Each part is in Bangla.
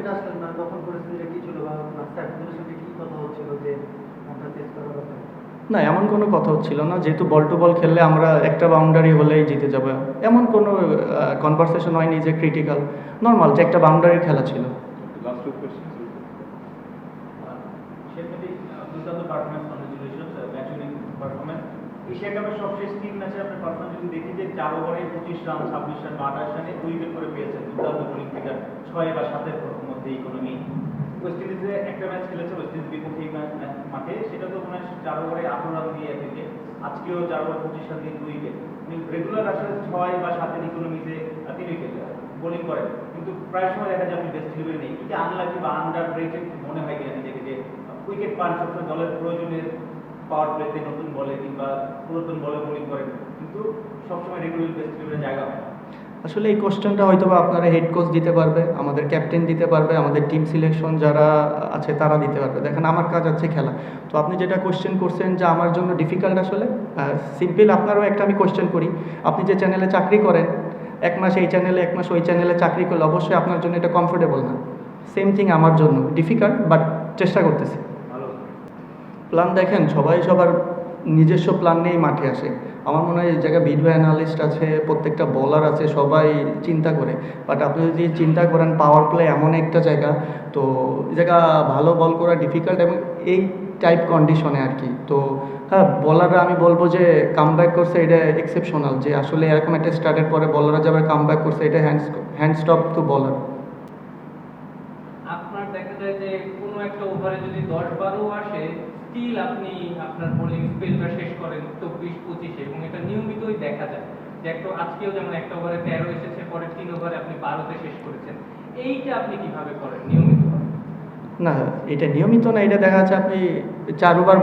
যেটা আসলে মানে তখন পরিস্থিতিটা কি ছিল বা সাইফুদ্দিনের সঙ্গে কি কথা হচ্ছিল যে আমরা টেস্ট করার ব্যাপারে? না, এমন কোনো কথা হচ্ছিল না, যেহেতু বল টু বল খেললে আমরা একটা বাউন্ডারি হলেই জিতে যাবো, এমন কোনো কনভারসেশন হয়নি যে ক্রিটিক্যাল। নর্মাল যে একটা বাউন্ডারির খেলা ছিল। Last two questions. সেক্ষেত্রে দুর্দান্ত performance, congratulation, match winning performance. Asia কাপের সবশেষ 3 ম্যাচে আপনার পারফরমেন্স যদি দেখি যে 4 ওভারে 25 রান, 26 রান বা 28 রানে 2 উইকেট করে পেয়েছেন, দুর্দান্ত বোলিং ফিগার, 6 বা 7 এর মধ্যে ইকোনমি। ওয়েস্ট ইন্ডিজে একটা ম্যাচ খেলেছে ওয়েস্ট ইন্ডিজ বিপক্ষে এই মাঠে, সেটা তো মনে হয় 4 ওভারে 18 রান দিয়ে থেকে, আজকেও 4 ওভার 25 রান দিয়ে 2 উইকেট। উনি রেগুলার আসলে 6 বা 7 এর ইকোনমিতে 3 উইকেট বোলিং করেন, কিন্তু প্রায় সময় দেখা যায় আপনি বেস্ট ইলেভেনে নেই। এটা আনলাকি বা আন্ডার রেটেড মনে হয় কিনা নিজেকে, যে উইকেট পান সবসময় দলের প্রয়োজনে পাওয়ার প্লেতে নতুন বলে কিংবা পুরাতন বলে বোলিং করেন, কিন্তু সবসময় রেগুলার বেস্ট ইলেভেনে জায়গা হয় না। আসলে এই কোশ্চেনটা হয়তো বা আপনারা হেড কোচ দিতে পারবে, আমাদের ক্যাপ্টেন দিতে পারবে, আমাদের টিম সিলেকশন যারা আছে তারা দিতে পারবে। দেখেন আমার কাজ আছে খেলা। তো আপনি যেটা কোশ্চেন করছেন যে আমার জন্য ডিফিকাল্ট, আসলে সিম্পল। আপনারও একটা আমি কোশ্চেন করি, আপনি যে চ্যানেলে চাকরি করেন, 1 মাস এই চ্যানেলে 1 মাস ওই চ্যানেলে চাকরি করলে অবশ্যই আপনার জন্য এটা কমফোর্টেবল না। সেম থিং আমার জন্য ডিফিকাল্ট, বাট চেষ্টা করতেছি। ভালো। প্ল্যান দেখেন, সবাই সবার নিজস্ব প্ল্যান নিয়েই মাঠে আসে। আমার মনে হয় এই জায়গায় ভিডিও অ্যানালিস্ট আছে, প্রত্যেকটা বলার আছে, সবাই চিন্তা করে। বাট আপনি যদি চিন্তা করেন পাওয়ার প্লে এমন একটা জায়গা, তো এই জায়গা ভালো বল করা ডিফিকাল্ট, এবং এই টাইপ কন্ডিশনে আর কি। তো হ্যাঁ, বলাররা আমি বলবো যে কামব্যাক করছে, এটা এক্সেপশনাল, যে আসলে এরকম একটা স্টার্টের পরে বলাররা যাবে কামব্যাক করছে, এটা হ্যান্ড স্টপ টু বলার। আপনার দেখা যায় যে কোনো একটা ওভারে যদি 10-12 আসে, স্টিল আপনি আপনার বোলিং স্পেলটা শেষ করেন 24-25 এবং এটা নিয়মিতই দেখা যায়। যে একটা আজকেও যেমন একটা ওভারে 13 এসেছে, পরে 3 ওভারে আপনি 12তে শেষ করেছেন। এইটা আপনি কিভাবে করেন নিয়মিত? না, এটা নিয়মিত না, এটা দেখা যাচ্ছে আপনি 4 ওভার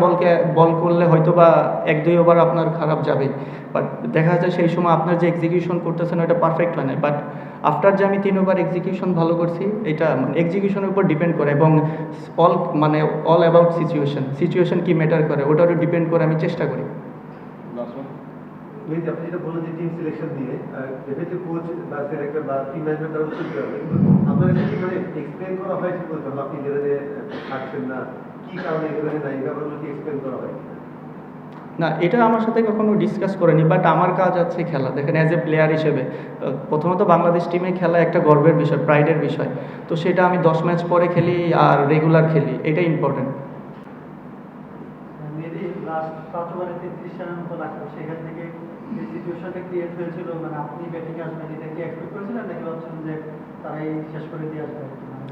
বল করলে হয়তো বা 1-2 ওভার আপনার খারাপ যাবে, বাট দেখা যাচ্ছে সেই সময় আপনার যে এক্সিকিউশন করতেছেন ওটা পারফেক্ট হয় না। বাট আফটার যে আমি 3 ওভার এক্সিকিউশন ভালো করছি, এটা মানে এক্সিকিউশনের উপর ডিপেন্ড করে, এবং অল অ্যাবাউট সিচুয়েশন কি ম্যাটার করে ওটার উপর ডিপেন্ড করে আমি চেষ্টা করি। Last one. মেহেদী, আপনি যেটা বললেন যে টিম সিলেকশন নিয়ে ডেফিনেটলি কোচ বা সিলেক্টর বা টিম ম্যানেজমেন্ট তারা উত্তর দিতে হবে, কিন্তু আপনার কাছে কি মানে এক্সপ্লেন করা হয়েছে বলতে হবে আপনি যেখানে থাকছেন না, কি কারণে এখানে নাই, এই ব্যাপারগুলো কি এক্সপ্লেন করা হয়? না, এটা আমার সাথে কখনো ডিসকাস করেনি, বাট আমার কাজ আছে খেলা। দেখেন অ্যাজ এ প্লেয়ার হিসেবে প্রথমত বাংলাদেশ টিমে খেলা একটা গর্বের বিষয়, প্রাইডের বিষয়। তো সেটা আমি 10 ম্যাচ পরে খেলি আর রেগুলার খেলি, এটা ইম্পর্টেন্ট। মেহেদী, লাস্ট 5 ওভারে 33 রানের মতো লাগতো, সেখান থেকে যে সিচুয়েশনটা ক্রিয়েট হয়েছিল, মানে আপনি ব্যাটিং আসবেন এটা কি এক্সপেক্ট করেছিলেন, নাকি ভাবছেন যে তারাই শেষ করে দিয়ে আসবে আর কি? মানে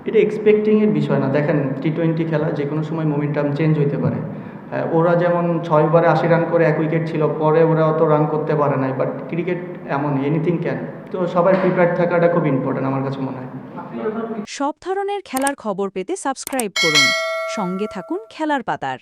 এটা এক্সপেক্টিংয়ের বিষয় না। দেখেন টি-20 খেলা, যে কোনো সময় মোমেন্টাম চেঞ্জ হইতে পারে। ওরা যেমন 6 ওভারে 80 রান করে 1 উইকেট ছিল, পরে ওরা অত রান করতে পারে নাই, বাট ক্রিকেট এমন এনিথিং ক্যান। তো সবার প্রিপেয়ার্ড থাকাটা খুব ইম্পর্টেন্ট আমার কাছে মনে হয়। আপনি যখন সব ধরনের খেলার খবর পেতে সাবস্ক্রাইব করুন। সঙ্গে থাকুন খেলার পাতার।